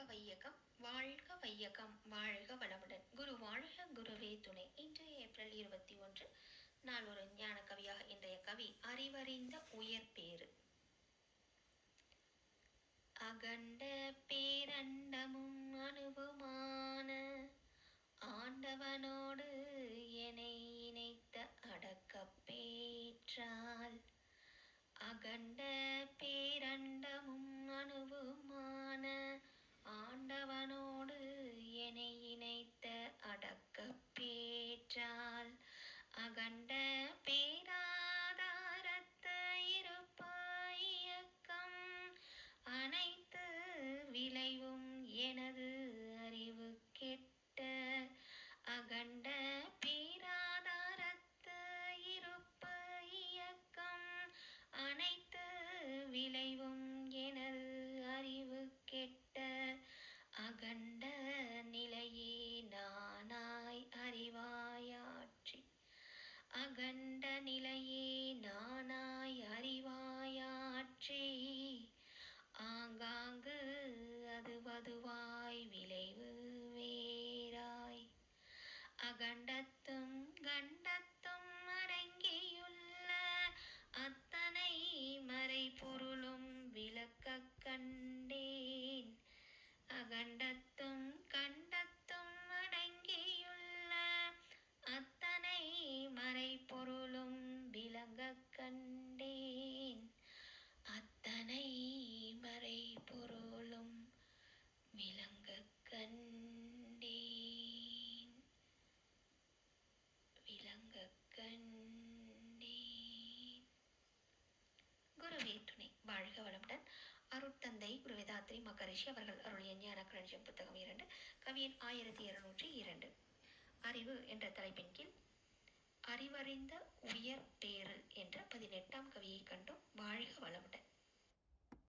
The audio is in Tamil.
வையகம் வாழ்க வையகம் வாழ்க வளமுடன். குரு வாழ்க குருவே துணை. இன்று ஏப்ரல் 21 நாள் ஒரு ஞான கவியாக இன்றைய கவி அறிவறிந்த உயர் பேறு. அகண்ட பேரண்டமும் அனுபவமான ஆண்டவனோடு என்னை இணைத்த அடக்கப் பேற்றால். அகண்ட பேரண்டமும் அனுபவமான ஆண்டவனோடு என்னை இணைத்த அடக்கப் பேற்றால். அகண்ட பேராதாரத்த இருப்பாய் இயக்கம் அனைத்து விளைவும் எனது அறிவு கெட்ட. அகண்ட பேராதாரத்த இருப்ப இயக்கம் அனைத்து விளைவும் எனது அறிவு கெட்ட. அகண்ட நிலையே நானாய் அறிவாயாற்றி. அகண்ட நிலையே நானாய் அறிவாயாற்றி. ஆங்காங்கு அதுவதுவாய் விளைவு வேறாய். அகண்டத்தும் கண்டத்தும் அடங்கியுள்ள அத்தனை மறை பொருளும் விளக்கக் கண்டேன். அகண்டத்தும் கண்டத்தும் அடங்கியுள்ள அத்தனை மறை பொருளும் விளங்கக் கண்டேன். அத்தனை மறை பொருளும் விளங்கக் கண்டேன். விளங்கக் கண்டேன். குருவே துணை. வாழ்க வளமுடன். அருட்தந்தை குருவேதாத்ரி மகரிஷி அவர்கள் அருளிய ஞான களஞ்சியம் புத்தகம் 2, கவியின் 1202. அறிவு என்ற தலைப்பின் கீழ் அறிவறிந்த உயர் பேறு